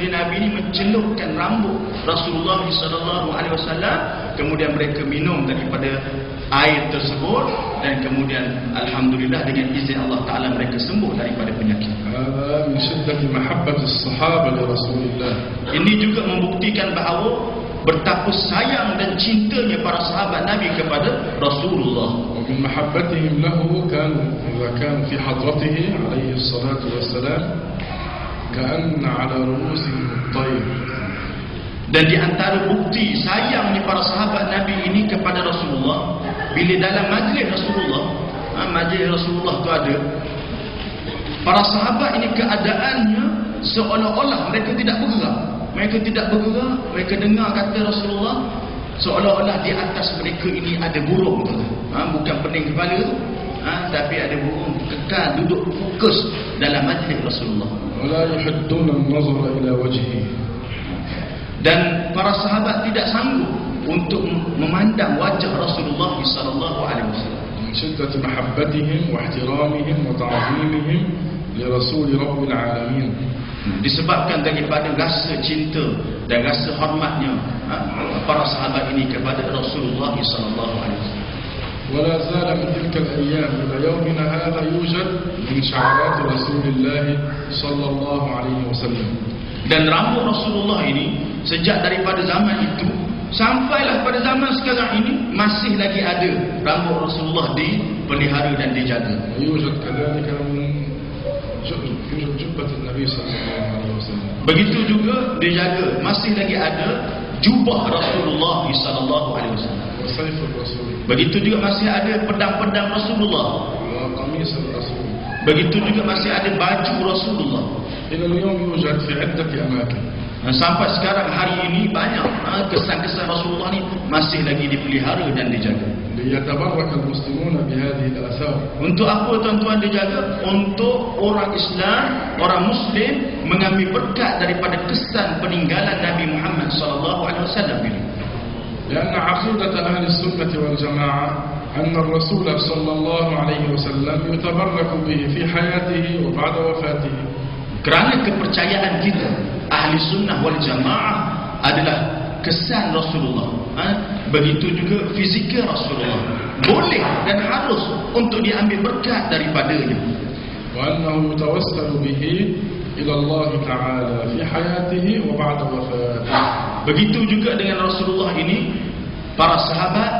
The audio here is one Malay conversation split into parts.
isteri Nabi ini mencelupkan rambut Rasulullah SAW, kemudian mereka minum daripada air tersebut, dan kemudian alhamdulillah dengan izin Allah Taala mereka sembuh daripada penyakit. هذا من شدة محبة الصحابة لرسول الله. Ini juga membuktikan bahawa betapa sayang dan cintanya para sahabat Nabi kepada Rasulullah. ومن محبتهم له كانوا إذا كانوا في حضرته عليه الصلاة والسلام كأن على رؤوسهم الطير. Dan di antara bukti sayangnya para sahabat Nabi ini kepada Rasulullah, bila dalam majlis Rasulullah, majlis Rasulullah tu ada, para sahabat ini keadaannya seolah-olah mereka tidak bergerak. Mereka tidak bergerak, mereka dengar kata Rasulullah, seolah-olah di atas mereka ini ada burung tu. Bukan pening kepala, tapi ada burung kekal duduk fokus dalam majlis Rasulullah. ولا يحدون النظر إلى وجهه. Dan para sahabat tidak sanggup untuk memandang wajah Rasulullah SAW. من شدة محبتهم واحترامهم وتعظيمهم لرسول رب العالمين. Disebabkan daripada rasa cinta dan rasa hormatnya para sahabat ini kepada Rasulullah SAW. ولا زال من تلك الأيام إلى يومنا هذا يوجد من شعرات رسول الله صلى الله عليه وسلم. Dan rambut Rasulullah ini sejak daripada zaman itu sampailah pada zaman sekarang ini masih lagi ada rambut Rasulullah dipelihara dan dijaga. يوجد كذلك من جبة النبي صلى الله عليه وسلم. Begitu juga dijaga, masih lagi ada jubah Rasulullah sallallahu alaihi wasallam. وسيف الرسول. Begitu juga masih ada pedang-pedang Rasulullah. وقميص الرسول. Begitu juga masih ada baju Rasulullah. إلى اليوم يوجد في عدة أماكن. Sampai sekarang hari ini banyak kesan-kesan Rasulullah ni masih lagi dipelihara dan dijaga. ليتبرك المسلمون بهذه الآثار. Untuk apa tuan-tuan dijaga? Untuk orang Islam, orang Muslim mengambil berkat daripada kesan peninggalan Nabi Muhammad SAW ini. لأن عقيدة أهل السنة والجماعة أن الرسول صلى الله عليه وسلم يتبرك به في حياته وبعد وفاته. Kerana kepercayaan kita ahli sunnah wal jamaah adalah kesan Rasulullah, begitu juga fizikal Rasulullah, boleh dan harus untuk diambil berkat daripadanya. وأنه يتوسل به إلى الله تعالى في حياته وبعد وفاته. Begitu juga dengan Rasulullah ini, para sahabat,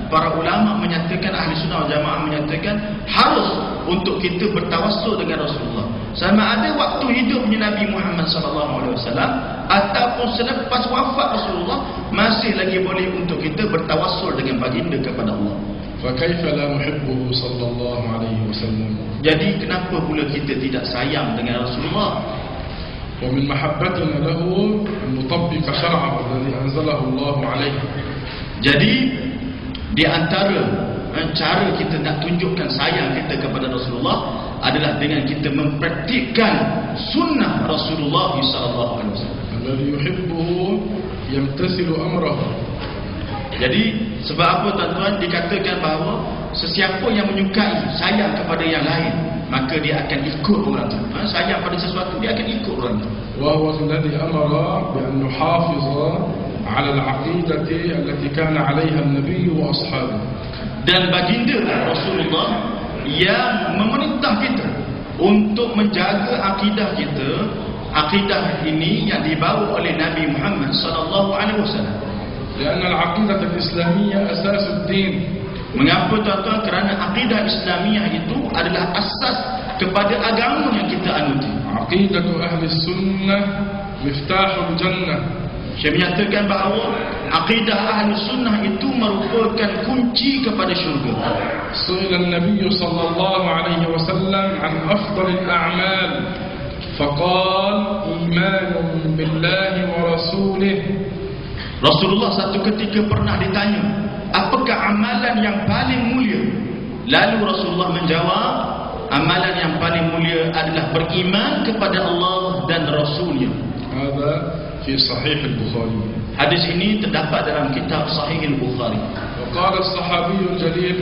para ulama menyatakan, ahli sunnah wal jamaah menyatakan harus untuk kita bertawassul dengan Rasulullah. Sama ada waktu hidupnya Nabi Muhammad SAW ataupun selepas wafat Rasulullah, masih lagi boleh untuk kita bertawassul dengan baginda kepada Allah. فكيف لا نحبه صلى الله عليه وسلم. Jadi kenapa pula kita tidak sayang dengan Rasulullah? ومن محبتنا له أن نطبق شرعه الذي أنزله الله عليه. Jadi di antara cara kita nak tunjukkan sayang kita kepada Rasulullah adalah dengan kita mempraktikkan sunnah Rasulullah SAW. الذي يحبه يمتثل أمره. Jadi sebab apa tuan-tuan dikatakan bahawa sesiapa yang menyukai sayang kepada yang lain, maka dia akan ikut orang itu. Sayang pada sesuatu, dia akan ikut orang itu. وهو الذي أمر بأن نحافظ على العقيدة التي كان عليها النبي وأصحابه. Dan baginda Rasulullah yang memerintah kita untuk menjaga akidah kita, akidah ini yang dibawa oleh Nabi Muhammad SAW. لأن العقيدة الإسلامية أساس الدين. Mengapa tuan-tuan? Kerana akidah Islamiah itu adalah asas kepada agama yang kita anuti. عقيدة أهل السنة مفتاح الجنة. Saya menyatakan bahawa akidah ahli sunnah itu merupakan kunci kepada syurga. سئل النبي صلى الله عليه وسلم عن أفضل الأعمال فقال إيمان بالله ورسوله. Rasulullah satu ketika pernah ditanya, apakah amalan yang paling mulia? Lalu Rasulullah menjawab, amalan yang paling mulia adalah beriman kepada Allah dan Rasulnya. هذا في صحيح البخاري. Hadis ini terdapat dalam kitab Sahih Al-Bukhari. وقال الصحابي الجليل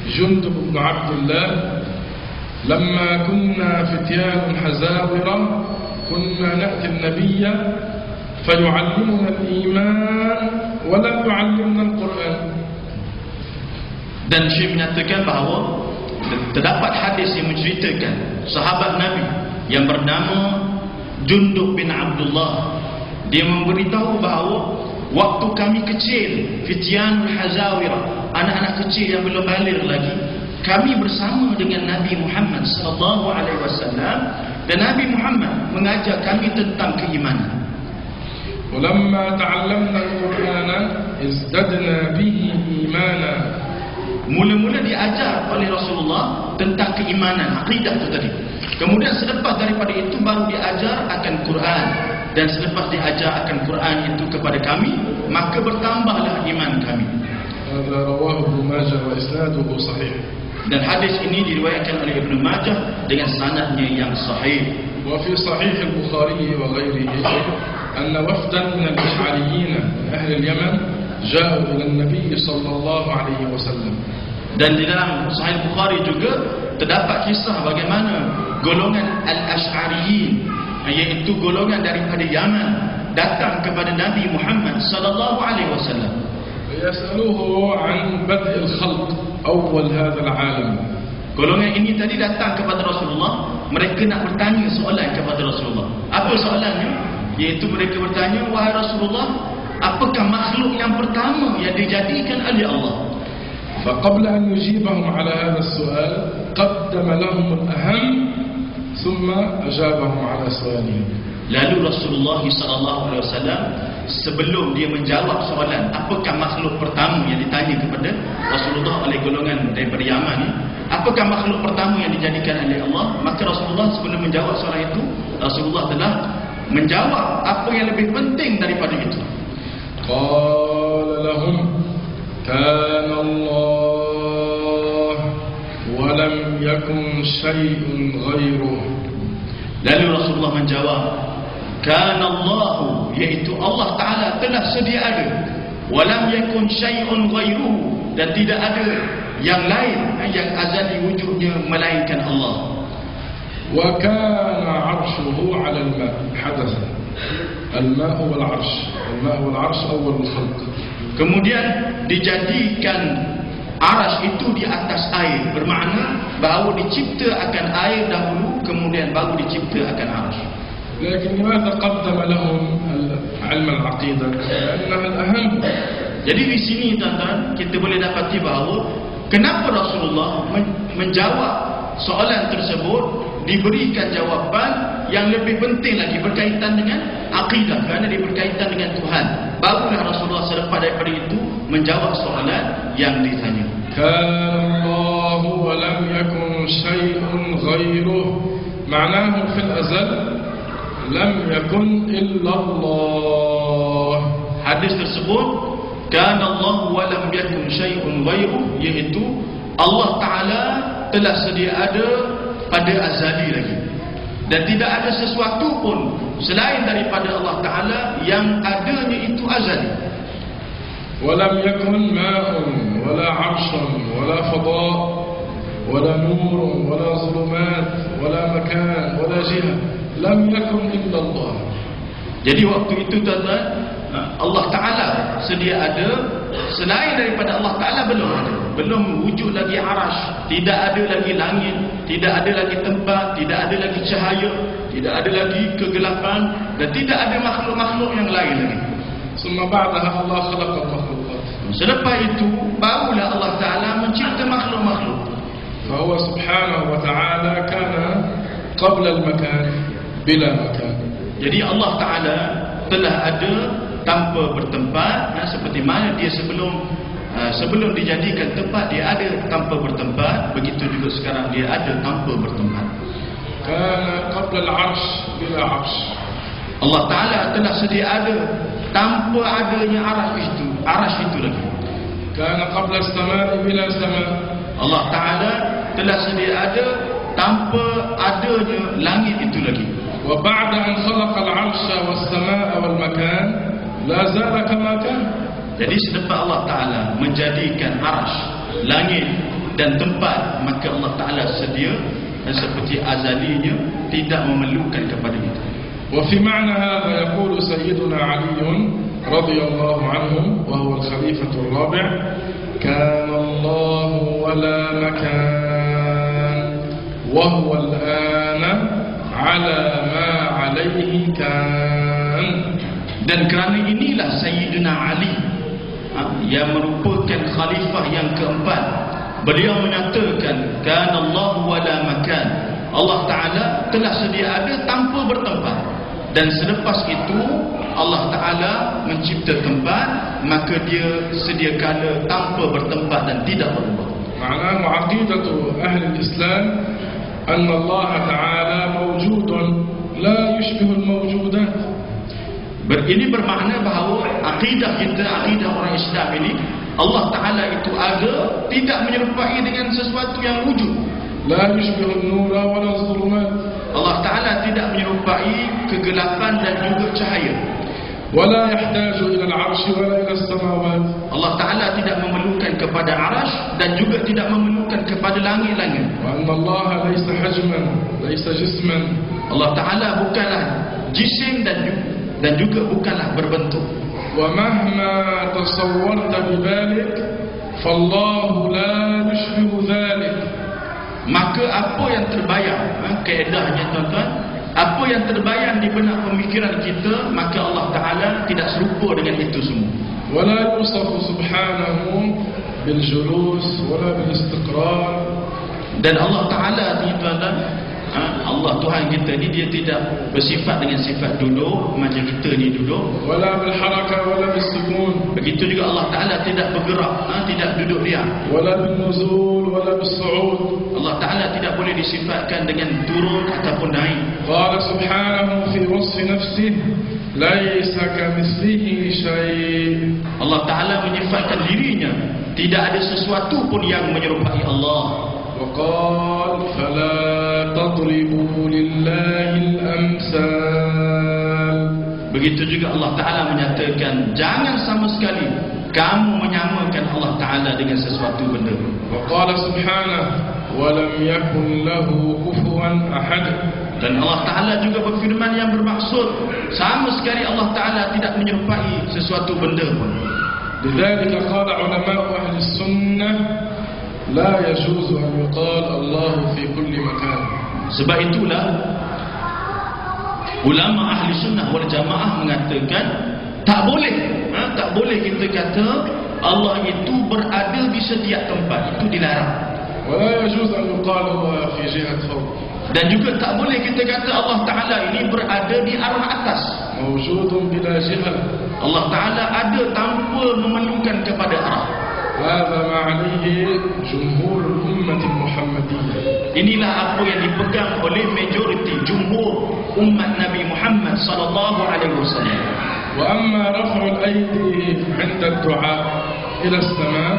جندب بن عبد الله لما كنا فتيان حزاورة كنا نأتي النبي فيعلمنا الإيمان ولا يعلمنا القرآن. Dan Syekh menyatakan bahawa terdapat hadis yang menceritakan sahabat Nabi yang bernama Jundub bin Abdullah. Dia memberitahu bahawa waktu kami kecil, fityanul hazawira, anak-anak kecil yang belum baligh lagi, kami bersama dengan Nabi Muhammad sallallahu alaihi wasallam, dan Nabi Muhammad mengajar kami tentang keimanan. ولما تعلمنا القرآن ازددنا به إيمانا. Mula-mula diajar oleh Rasulullah tentang keimanan, akidah itu tadi. Kemudian selepas daripada itu baru diajar akan Quran, dan selepas diajar akan Quran itu kepada kami, maka bertambahlah iman kami. هذا رواه ابن ماجه وإسناده صحيح. Dan hadis ini diriwayatkan oleh Ibnu Majah dengan sanadnya yang sahih. وفي صحيح البخاري وغيره أن وفدا من الأشعريين من أهل اليمن جاءوا إلى النبي صلى الله عليه وسلم. Dan di dalam Sahih Bukhari juga terdapat kisah bagaimana golongan Al-Ash'ariyin, iaitu golongan daripada Yaman, datang kepada Nabi Muhammad sallallahu alaihi wasallam. يسألوه عن بدء الخلق أول هذا العالم. Golongan ini tadi datang kepada Rasulullah. Mereka nak bertanya soalan kepada Rasulullah. Apa soalannya? Iaitu mereka bertanya, wahai Rasulullah, apakah makhluk yang pertama yang dijadikan oleh Allah? فقبل أن يجيبهم على هذا السؤال قدم لهم الأهم ثم أجابهم على سؤالهم. Lalu Rasulullah SAW sebelum dia menjawab soalan apakah makhluk pertama yang ditanya kepada Rasulullah oleh golongan daripada Yaman ni, apakah makhluk pertama yang dijadikan oleh Allah, maka Rasulullah sebelum menjawab soalan itu, Rasulullah telah menjawab apa yang lebih penting daripada itu. قال لهم كان الله ولم يكن شيء غيره. Lalu Rasulullah menjawab, kana Allah, iaitu Allah Ta'ala telah sedia ada, walam yakun syai'un ghairuhu, dan tidak ada yang lain yang azali wujudnya melainkan Allah. Wa kana 'arshuhu 'ala al-ma' hadatha. Al-ma' huwa al-'arsh. Al-ma' huwa al-'arsh awwal al-khalq. Kemudian dijadikan arash itu di atas air, bermakna bahawa dicipta akan air dahulu, kemudian baru dicipta akan arash. لكن لماذا قدم لهم علم العقيدة؟ لأنها الأهم. Jadi di sini tuan-tuan, kita boleh dapati bahawa kenapa Rasulullah menjawab soalan tersebut, diberikan jawapan yang lebih penting lagi berkaitan dengan akidah, kerana dia berkaitan dengan Tuhan. Barulah Rasulullah selepas daripada itu menjawab soalan yang ditanya. كان الله ولم يكن شيء غيره. معناه في الأزل لم يكن إلا الله. Hadis tersebut, kana Allah wa lam yakun syai'un ghairuh, iaitu Allah Ta'ala telah sedia ada pada azali lagi, dan tidak ada sesuatu pun selain daripada Allah Ta'ala yang adanya itu azali. ولم يكن ماء ولا عرش ولا فضاء ولا نور ولا ظلمات ولا مكان ولا جهة. لم يكن إلا الله. Jadi waktu itu tuan-tuan, Allah Ta'ala sedia ada, selain daripada Allah Ta'ala belum ada. Belum wujud lagi arash, tidak ada lagi langit, tidak ada lagi tempat, tidak ada lagi cahaya, tidak ada lagi kegelapan, dan tidak ada makhluk-makhluk yang lain lagi. ثم بعدها الله خلق المخلوقات. Selepas itu barulah Allah Ta'ala mencipta makhluk-makhluk. فهو سبحانه وتعالى كان قبل المكان بلا مكان. Jadi Allah Ta'ala telah ada tanpa bertempat, seperti mana dia sebelum dijadikan tempat dia ada tanpa bertempat, begitu juga sekarang dia ada tanpa bertempat. كان قبل العرش بلا عرش. Allah Ta'ala telah sedia ada tanpa adanya arash itu lagi. كان قبل السماء بلا سماء. Allah Ta'ala telah sedia ada tanpa adanya langit itu lagi. وبعد أن خلق العرش والسماء والمكان لا زال كما كان. Jadi selepas Allah Ta'ala menjadikan arash, langit dan tempat, maka Allah Ta'ala sedia dan seperti azalinya, tidak memerlukan kepada itu. وفي معنى هذا يقول سيدنا علي رضي الله عنه وهو الخليفة الرابع: كان الله ولا مكان وهو الآن على ما عليه كان. Dan kerana inilah Sayyidina Ali yang merupakan khalifah yang keempat, beliau menyatakan kana Allah wala makan, Allah Ta'ala telah sedia ada tanpa bertempat, dan selepas itu Allah Ta'ala mencipta tempat, maka dia sedia kala tanpa bertempat dan tidak berubah. معناه عقيدة أهل الإسلام أن الله تعالى موجود لا يشبه الموجودات. Ini bermakna bahawa akidah kita, akidah orang Islam ini, Allah Ta'ala itu ada, tidak menyerupai dengan sesuatu yang wujud. لا يشبه النور ولا الظلمات. Allah Ta'ala tidak menyerupai kegelapan dan juga cahaya. ولا يحتاج إلى العرش ولا إلى السماوات. Allah Ta'ala tidak memerlukan kepada arash dan juga tidak memerlukan kepada langit-langit. وأن الله ليس حجما ليس جسما. Allah Ta'ala bukanlah jisim dan juga bukanlah berbentuk. ومهما تصورت بذلك فالله لا يشبه ذلك. Maka apa yang terbayang, kaedahnya tuan-tuan, apa yang terbayang di benak pemikiran kita, maka Allah Ta'ala tidak serupa dengan itu semua. ولا يوصف سبحانه بالجلوس ولا بالاستقرار. Dan Allah Ta'ala ni tuan-tuan, Allah Tuhan kita ni, dia tidak bersifat dengan sifat duduk macam kita ni duduk. ولا بالحركة ولا بالسكون. Begitu juga Allah Ta'ala tidak bergerak, tidak duduk diam. ولا بالنزول ولا بالصعود. Allah Ta'ala tidak boleh disifatkan dengan turun ataupun naik. قال سبحانه في وصف نفسه ليس كمثله شيء. Allah Ta'ala menyifatkan dirinya, tidak ada sesuatu pun yang menyerupai Allah. وقال فلا تضربوا لله الأمثال. Begitu juga Allah Ta'ala menyatakan, jangan sama sekali kamu menyamakan Allah Ta'ala dengan sesuatu benda. وقال سبحانه ولم يكن له كفوا أحد. Dan Allah Ta'ala juga berfirman yang bermaksud, sama sekali Allah Ta'ala tidak menyerupai sesuatu benda pun. لذلك قال علماء أهل السنة لا يجوز أن يقال الله في كل مكان. Sebab itulah ulama ahli sunnah wal jamaah mengatakan tak boleh kita kata Allah itu berada di setiap tempat, itu dilarang. ولا يجوز أن يقال الله في جهة فوق. Dan juga tak boleh kita kata Allah Ta'ala ini berada di arah atas, موجود بلا جهة. Allah Ta'ala ada tanpa memerlukan kepada arah. هذا ما عليه جمهور الأمة المحمدية. Inilah apa yang dipegang oleh majoriti jumhur umat Nabi Muhammad sallallahu alaihi wasallam. وأما رفع الأيدي عند الدعاء إلى السماء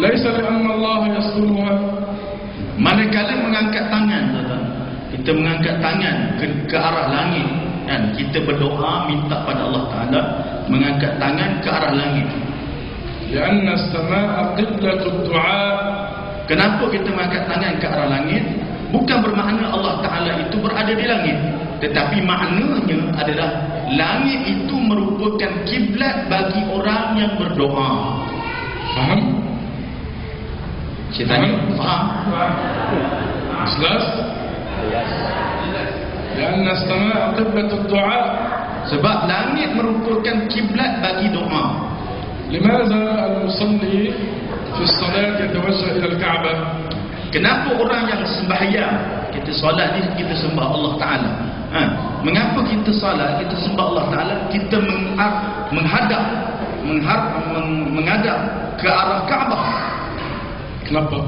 ليس لأن الله يسكنها. Manakala mengangkat tangan, kita mengangkat tangan ke arah langit, kan? Kita berdoa minta pada Allah Ta'ala, mengangkat tangan ke arah langit. لأن السماء قبلة الدعاء. Kenapa kita mengangkat tangan ke arah langit? Bukan bermakna Allah Ta'ala itu berada di langit, tetapi maknanya adalah langit itu merupakan kiblat bagi orang yang berdoa. Faham? Saya tanya, faham? Jelas? لأن السماء قبلة الدعاء. Sebab langit merupakan kiblat bagi doa. لماذا المصلي في الصلاة يتوجه إلى الكعبة؟ Kenapa orang yang sembahyang, kita solat ni kita sembah Allah Ta'ala, mengapa kita solat, kita sembah Allah Ta'ala, kita menghadap ke arah Kaabah? Kenapa?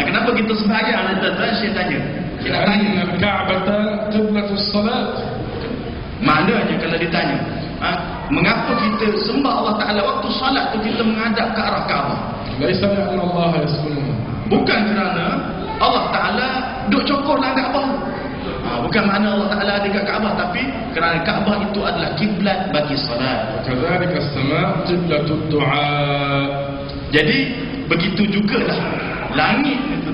Kenapa kita sembahyang? Saya tanya. لأن الكعبة قبلة الصلاة. Maknanya kalau ditanya, mengapa kita sembah Allah Ta'ala waktu salat tu kita menghadap ke arah Kaabah? ليس لأن الله يسكنها. Bukan kerana Allah Ta'ala duduk cokoh dalam Kaabah. Bukan makna Allah Ta'ala ada kat Kaabah, tapi kerana Kaabah itu adalah kiblat bagi salat. وكذلك السماء قبلة الدعاء. Jadi begitu jugalah langit itu,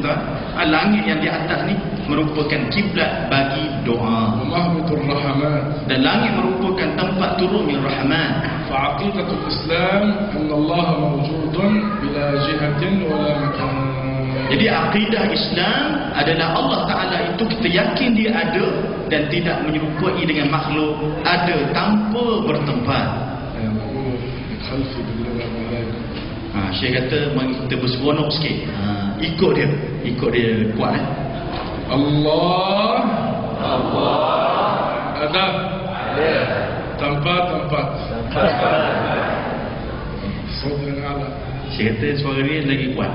langit yang di atas ni merupakan kiblat bagi doa, ومهبط الرحمات. dan langit merupakan tempat turunnya rahmat. فعقيدة الإسلام أن الله موجود بلا جهة ولا مكان. Jadi akidah Islam adalah Allah Ta'ala itu kita yakin dia ada dan tidak menyerupai dengan makhluk, ada tanpa bertempat. خلفي بالله عليك. Syekh kata mari kita berseronok sikit. Ikut dia kuat Allah ada tempat صوت الأعلى. Syekh kata suara dia lagi kuat.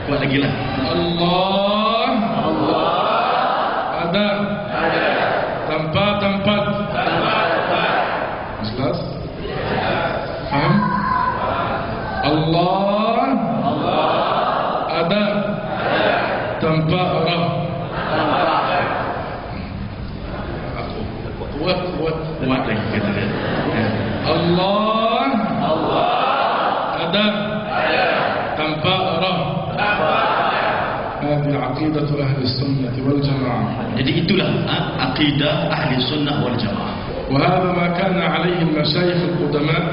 Kuat lagi lah. Allah ada tempat jelas faham? Allah ada tempat Kuat lagi kata dia. Allah ada tempat هذه عقيدة أهل السنة والجماعة. Jadi itulah akidah ahli sunnah wal jamaah. وهذا ما كان عليه المشايخ القدماء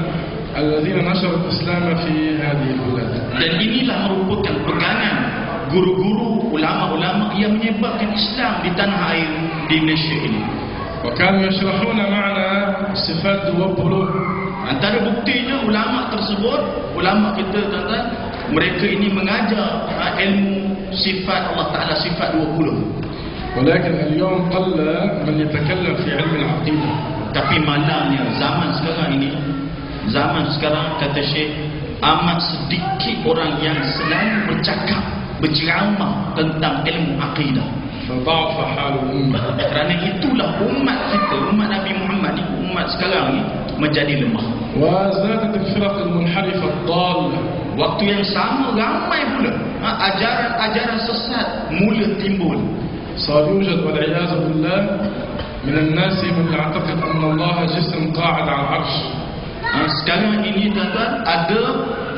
الذين نشروا الإسلام في هذه البلاد. Dan inilah merupakan pegangan guru-guru, ulama-ulama yang menyebarkan Islam di tanah air di Malaysia ini. وكانوا يشرحون معنا صفات الوبلوغ. Antara buktinya ulama tersebut, ulama kita tuan-tuan, mereka ini mengajar ilmu sifat Allah Ta'ala, sifat 20. ولكن اليوم قل من يتكلم في علم العقيدة. Tapi malangnya zaman sekarang kata Syekh, amat sedikit orang yang selalu berceramah tentang ilmu akidah. فضعف حال الأمة. Kerana itulah umat kita, umat Nabi Muhammad ni, umat sekarang ni menjadi lemah. وزادت الفرق المنحرفة الضالة. Waktu yang sama ramai pula ajaran-ajaran sesat mula timbul. صار يوجد والعياذ بالله من الناس من يعتقد أن الله جسم قاعد على العرش. Sekarang ini tuan-tuan, ada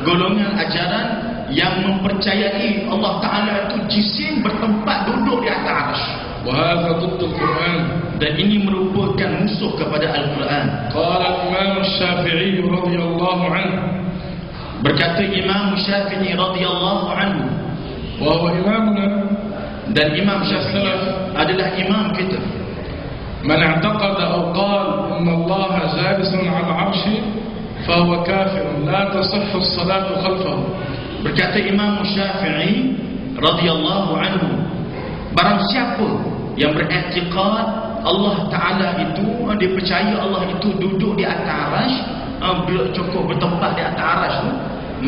golongan ajaran yang mempercayai Allah Ta'ala itu jisim bertempat duduk di atas arsy. وهذا ضد القرآن. Dan ini merupakan musuh kepada Al-Quran. قال الإمام الشافعي رضي الله عنه. Berkata Imam Syafi'i radhiyallahu anhu, وهو إمامنا. dan Imam Syafi'i adalah imam kita. من اعتقد أو قال إن الله جالس على العرش فهو كافر لا تصح الصلاة خلفه. Berkata Imam Syafi'i radhiyallahu anhu, barang siapa yang beriktikad Allah Ta'ala itu, dia percaya Allah itu duduk di atas arasy, cukup bertempat di atas arasy tu,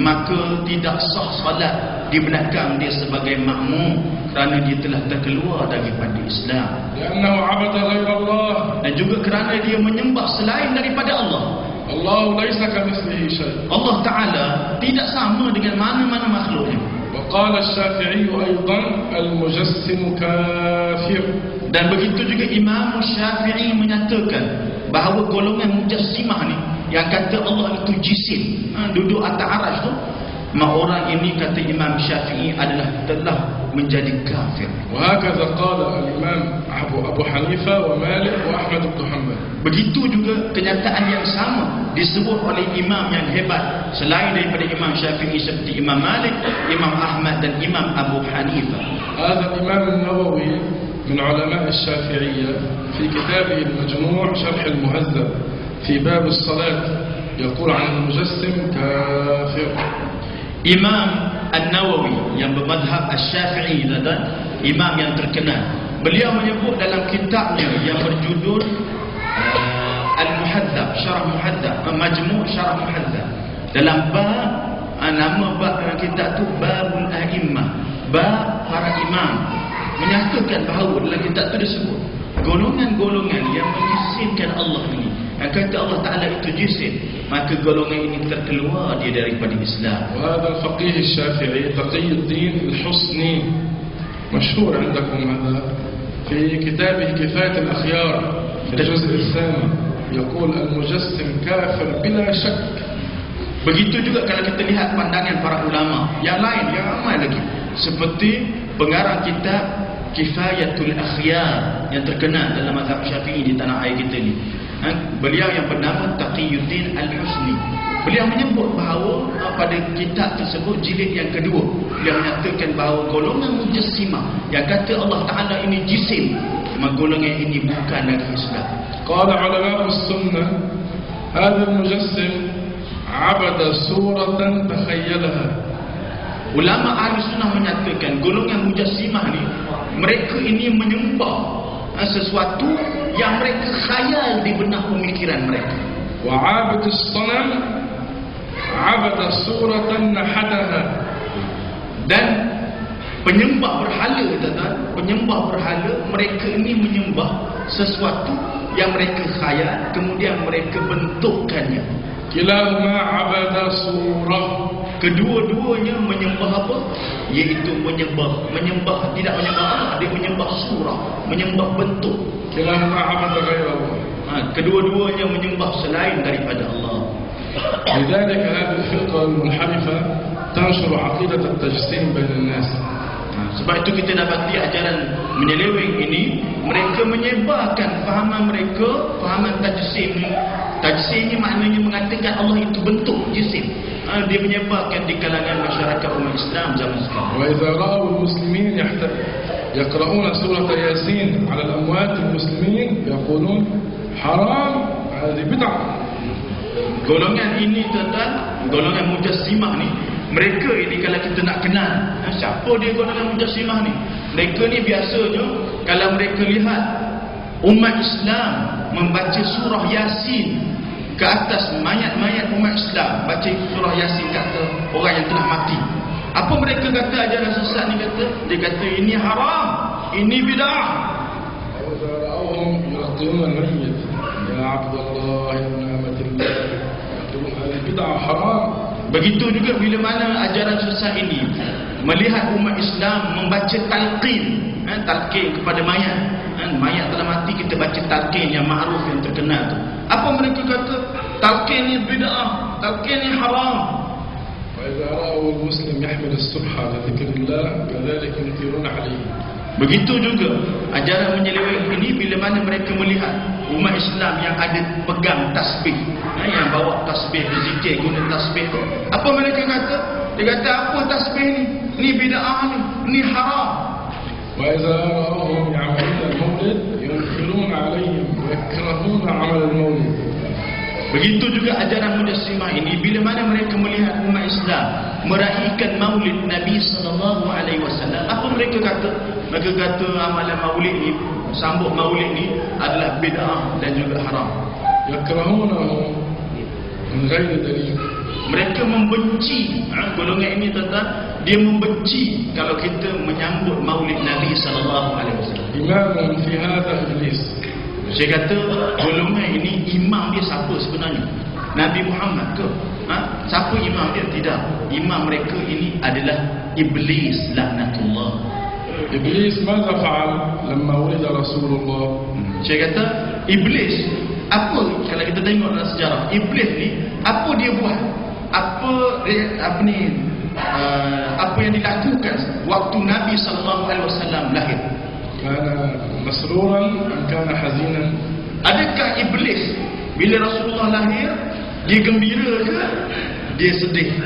maka tidak sah salat di belakang dia sebagai makmum, kerana dia telah terkeluar daripada Islam. لأنه عبد غير الله. Dan juga kerana dia menyembah selain daripada Allah. الله ليس كمثله شيء. Allah Ta'ala tidak sama dengan mana-mana makhluknya. وقال الشافعي أيضا المجسم كافر. Dan begitu juga Imam Syafi'i menyatakan bahawa golongan mujassimah ni yang kata Allah itu jisim, duduk atas arasy tu, maka orang ini kata Imam Syafi'i adalah telah menjadi kafir. وهكذا قال الإمام أبو حنيفة ومالك وأحمد بن حنبل. Begitu juga kenyataan yang sama disebut oleh imam yang hebat selain daripada Imam Syafi'i seperti Imam Malik, Imam Ahmad dan Imam Abu Hanifah. هذا الإمام النووي من علماء الشافعية في كتابه المجموع شرح المهذب في باب الصلاة يقول عن المجسم كافر. Imam An-Nawawi yang bermadhab Asy-Syafi'i dan imam yang terkenal, beliau menyebut dalam kitabnya yang berjudul Al-Muhadzab, Syarah Muhadzab, Majmu' Syarah Muhadzab, dalam bab, nama bab kitab tu Babul A'immah, bab para imam, menyatakan bahawa dalam kitab tu disebut golongan-golongan yang menjisimkan Allah ini, yang kata Allah Ta'ala itu jisim, maka golongan ini terkeluar dia daripada Islam. وهذا الفقيه الشافعي تقي الدين الحصني مشهور عندكم هذا في كتابه كفاية الأخيار في الجزء الثاني يقول المجسم كافر بلا شك. Begitu juga kalau kita lihat pandangan para ulama yang lain yang ramai lagi, seperti pengarang kitab Kifayatul Akhyar yang terkenal dalam mazhab Syafi'i di tanah air kita ni. Beliau yang bernama Taqiyuddin Al-Husni, beliau menyebut bahawa pada kitab tersebut jilid yang kedua, beliau menyatakan bahawa golongan Mujassimah yang kata Allah Ta'ala ini jisim, golongan ini bukan lagi Islam. قال علماء السنة هذا المجسم عبد سورة تخيلها. Ulama ahli sunnah menyatakan golongan Mujassimah ni, mereka ini menyembah sesuatu yang mereka khayal di benak pemikiran mereka. وعابد الصنم عبد سورة نحتها. Dan penyembah berhala, tuan-tuan, penyembah berhala, mereka ini menyembah sesuatu yang mereka khayal, kemudian mereka bentukkannya. كلاهما عبد سورة. Kedua-duanya menyembah apa? Iaitu menyembah tidak menyembah Allah, dia menyembah surah, menyembah bentuk. كلاهما عبد غير الله. Kedua-duanya menyembah selain daripada Allah. لذلك هذه الفرقة المنحرفة تنشر عقيدة التجسيم بين الناس. Sebab itu kita dapati ajaran menyeleweng ini, mereka menyebarkan fahaman mereka, fahaman tajsim ni. Tajsim ni maknanya mengatakan Allah itu bentuk, jisim. Dia menyebarkan di kalangan masyarakat umat Islam zaman sekarang. وإذا رأوا المسلمين يقرؤون سورة ياسين على الأموات المسلمين يقولون حرام هذه بدعة. Golongan ini, tuan-tuan, golongan Mujassimah ni, mereka ini kalau kita nak kenal siapa dia golongan Mujassimah ni, mereka ni biasanya kalau mereka lihat umat Islam membaca surah Yasin ke atas mayat-mayat umat Islam, baca surah Yasin ke atas orang yang telah mati, apa mereka kata ajaran sesat ni? Dia kata ini haram, ini bid'ah. وإذا رأوهم يلقون الميت يا عبد الله يا ابن أمة الله يقولون هذه بدعة حرام. Begitu juga bila mana ajaran sesat ini melihat umat Islam membaca talqin, talqin kepada mayat, mayat telah mati kita baca talqin yang ma'ruf, yang terkenal tu. Apa mereka kata? Talqin ni bid'ah, talqin ni haram. وإذا رأوا المسلم يحمل السبحة لذكر الله كذلك ينكرون عليه. Begitu juga ajaran menyeleweng ini bila mana mereka melihat umat Islam yang ada pegang tasbih, yang bawa tasbih, berzikir guna tasbih tu. Apa mereka kata? Dia kata apa tasbih ni? Ni bid'ah ni haram. وإذا رأوهم يعملون المولد ينكرون عليهم ويكرهون عمل المولد. Begitu juga ajaran Mujassimah ini bila mana mereka melihat umat Islam meraihkan maulid Nabi SAW. Apa mereka kata? Mereka kata amalan maulid ni, sambut maulid ni adalah bid'ah dan juga haram. يكرهونه من غير دليل. Mereka membenci golongan ini, tuan-tuan, dia membenci kalau kita menyambut maulid Nabi SAW. إمام في هذا إبليس. Saya kata golongan ini imam dia siapa sebenarnya? Nabi Muhammad ke? Siapa imam dia? Tidak. Imam mereka ini adalah Iblis laknatullah. إبليس ماذا فعل لما ولد رسول الله؟ Saya kata Iblis, apa kalau kita tengok dalam sejarah, Iblis ni apa dia buat? Apa yang dilakukan waktu Nabi SAW lahir? كان مسرورا أم كان حزينا؟ Adakah Iblis bila Rasulullah lahir dia gembira ke dia sedih?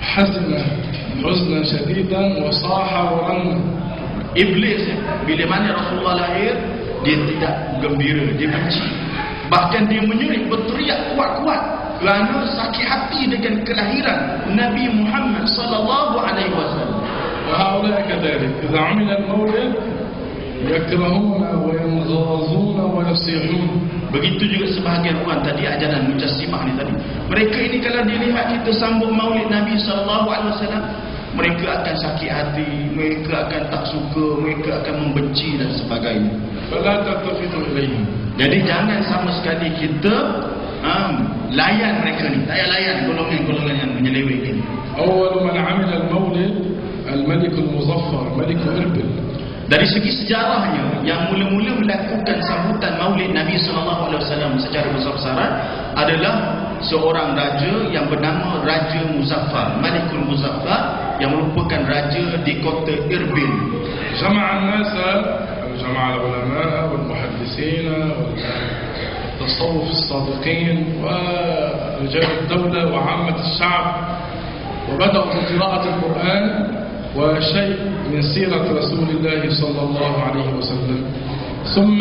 حزنا شديدا وصاح ورن. Iblis bila mana Rasulullah lahir dia tidak gembira, dia benci, bahkan dia menyerit berteriak kuat-kuat kerana sakit hati dengan kelahiran Nabi Muhammad sallallahu alaihi wasallam. وهؤلاء كذلك إذا عمل المولد يكرهون وينغاظون ويصيحون. Begitu juga sebahagian orang tadi ajaran Mujassimah ni tadi. Mereka ini kalau dilihat kita sambut maulid Nabi SAW, mereka akan sakit hati, mereka akan tak suka, mereka akan membenci dan sebagainya. فلا تلتفتوا إليهم. Jadi jangan sama sekali kita layan mereka ni. Tak payah layan golongan-golongan yang menyeleweng ini. أول من عمل المولد الملك المظفر ملك إربل. Dari segi sejarahnya, yang mula-mula melakukan sambutan maulid Nabi SAW secara besar-besaran adalah seorang raja yang bernama Raja Muzaffar, Malikul Muzaffar, yang merupakan raja di kota Irbil. جمع الناس، جمع العلماء والمحدثين والتصوف الصادقين ورجال الدولة وعامة الشعب، وبدأوا بقراءة القرآن وشيء من سيرة رسول الله صلى الله عليه وسلم، ثم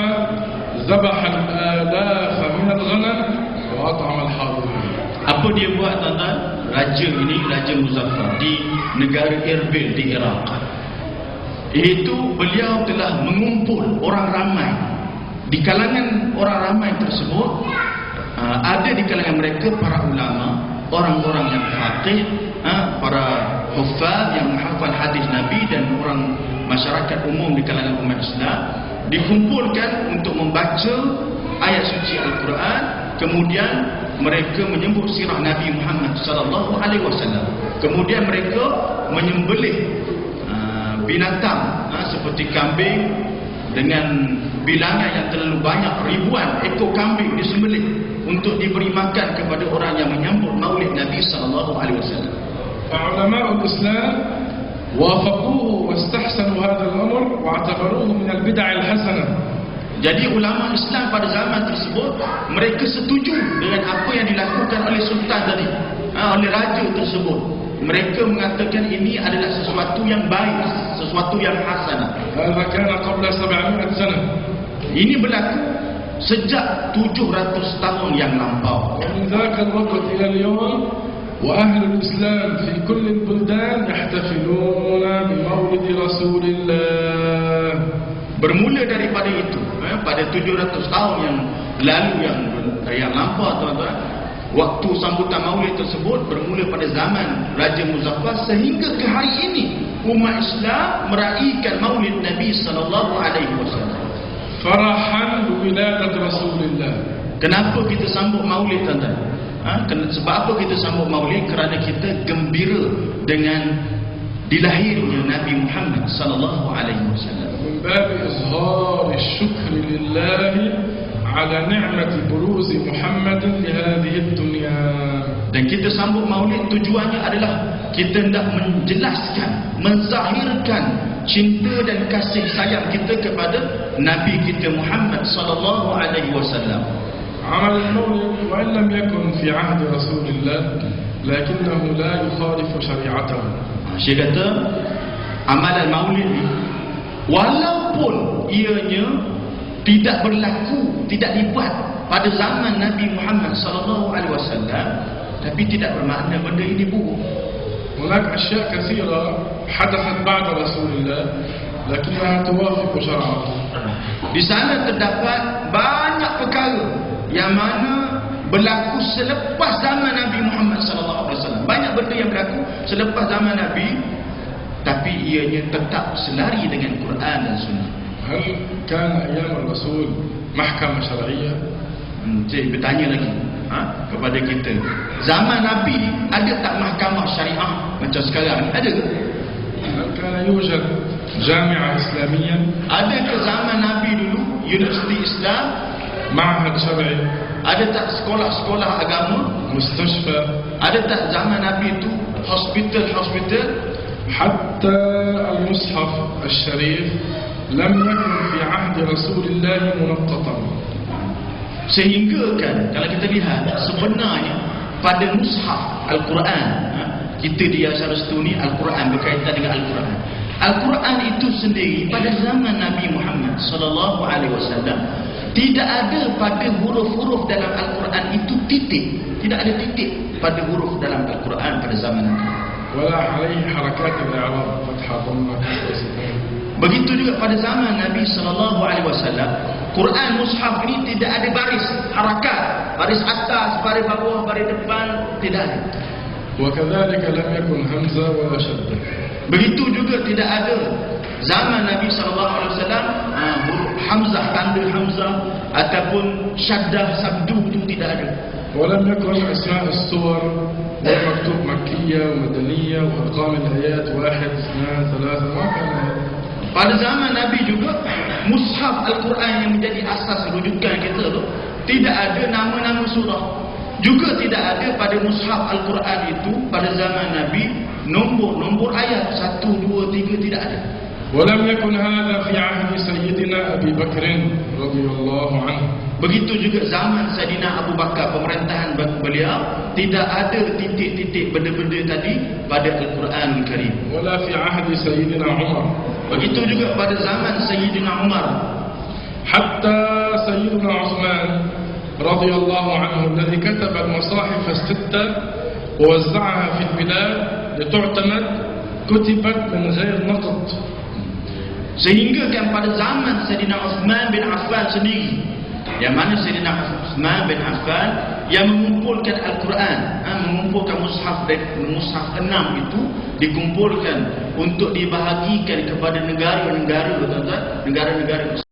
ذبح الآلاف من الغنم وأطعم الحاضرين. Apa dia buat tuan-tuan? Raja ini, Raja Muzaffar di negara Irbil di Iraq. Itu beliau telah mengumpul orang ramai. Di kalangan orang ramai tersebut ada di kalangan mereka para ulama, orang-orang yang faqih, para hufaz yang menghafal hadis Nabi, dan orang masyarakat umum di kalangan umat Islam dikumpulkan untuk membaca ayat suci Al-Quran. Kemudian mereka menyebut sirah Nabi Muhammad sallallahu alaihi wasallam. Kemudian mereka menyembelih binatang seperti kambing dengan bilangan yang terlalu banyak, ribuan ekor kambing disembelih untuk diberi makan kepada orang yang menyambut maulid Nabi sallallahu alaihi wasallam. علماء الإسلام وافقوه واستحسنوا هذا الأمر واعتبروه من البدع الحسنة. Jadi ulama Islam pada zaman tersebut mereka setuju dengan apa yang dilakukan oleh sultan tadi, oleh raja tersebut. Mereka mengatakan ini adalah sesuatu yang baik, sesuatu yang hasanah. هذا كان قبل 700 سنة. Ini berlaku sejak 700 tahun yang lampau. ومن ذاك الوقت إلى اليوم وأهل الإسلام في كل البلدان يحتفلون بمولد رسول الله. Bermula daripada itu, pada 700 tahun yang lalu yang lampau tuan-tuan, waktu sambutan maulid tersebut bermula pada zaman Raja Muzaffar sehingga ke hari ini umat Islam meraihkan maulid Nabi sallallahu alaihi wasallam. Farahan biwiladat Rasulillah. Kenapa kita sambut maulid tuan-tuan? Sebab apa kita sambut maulid? Kerana kita gembira dengan dilahirnya Nabi Muhammad sallallahu alaihi wasallam. من باب إظهار الشكر لله على نعمة بروز محمد لهذه الدنيا. Dan kita sambut maulid tujuannya adalah kita hendak menjelaskan, menzahirkan cinta dan kasih sayang kita kepada Nabi kita Muhammad sallallahu alaihi wasallam. عمل المولد وإن لم يكن في عهد رسول الله لكنه لا يخالف شريعته. Syekh kata amalan maulid ni walaupun ianya tidak berlaku, tidak dibuat pada zaman Nabi Muhammad sallallahu alaihi wasallam, tapi tidak bermakna benda ini buruk. هناك أشياء كثيرة حدثت بعد رسول الله لكنها توافق شرعه. Di sana terdapat banyak perkara yang mana berlaku selepas zaman Nabi Muhammad sallallahu alaihi wasallam. Banyak benda yang berlaku selepas zaman Nabi, tapi ianya tetap selari dengan Quran dan Sunnah. هل كان أيام الرسول محكمة شرعية؟ Cik bertanya lagi kepada kita, zaman Nabi ada tak mahkamah syariah macam sekarang? Ada ke? هل كان يوجد جامعة إسلامية؟ Ada ke zaman Nabi dulu universiti Islam? معهد شرعي؟ Ada tak sekolah-sekolah agama? مستشفى؟ Ada tak zaman Nabi itu hospital? حتى المصحف الشريف لم يكن في عهد رسول الله منقطا. Sehingga kan kalau kita lihat sebenarnya pada mushaf Al-Quran, kita di Asar Stuni Al-Quran berkaitan dengan Al-Quran. Al-Quran itu sendiri pada zaman Nabi Muhammad sallallahu alaihi wasallam tidak ada pada huruf-huruf dalam Al-Quran itu titik. Tidak ada titik pada huruf dalam Al-Quran pada zaman Nabi. ولا عليه حركات الإعراب فتحة ضمة كسر. Begitu juga pada zaman Nabi sallallahu alaihi wasallam, Quran mushaf ini tidak ada baris harakat, baris atas, baris bawah, baris depan, tidak ada. وكذلك لم يكن همزة ولا شدة. Begitu juga tidak ada zaman Nabi sallallahu alaihi wasallam huruf hamzah, tanda hamzah ataupun syaddah sabdu itu tidak ada. ولم يكن أسماء السور والمكتوب مكية ومدنية وأرقام الآيات 1 2 3 ما كان هذا. Pada zaman Nabi juga mushaf Al-Quran yang menjadi asas rujukan kita tu tidak ada nama-nama surah. Juga tidak ada pada mushaf Al-Quran itu pada zaman Nabi nombor ayat 1, 2, 3 tidak ada. ولم يكن هذا في عهد سيدنا أبي بكر رضي الله عنه. Begitu juga zaman Saidina Abu Bakar, pemerintahan beliau tidak ada titik-titik benda-benda tadi pada Al-Quran Karim. ولا في عهد سيدنا عمر. Begitu juga pada zaman Sayyidina Umar. حتى سيدنا عثمان رضي الله عنه الذي كتب المصاحف الستة ووزعها في البلاد لتعتمد كتبت من غير نقد. Sehingga kan pada zaman Sayyidina Uthman bin Affan sendiri, yang mana Sayyidina Uthman bin Affan yang mengumpulkan Al-Quran, mengumpulkan mushaf 6 itu dikumpulkan untuk dibahagikan kepada negara-negara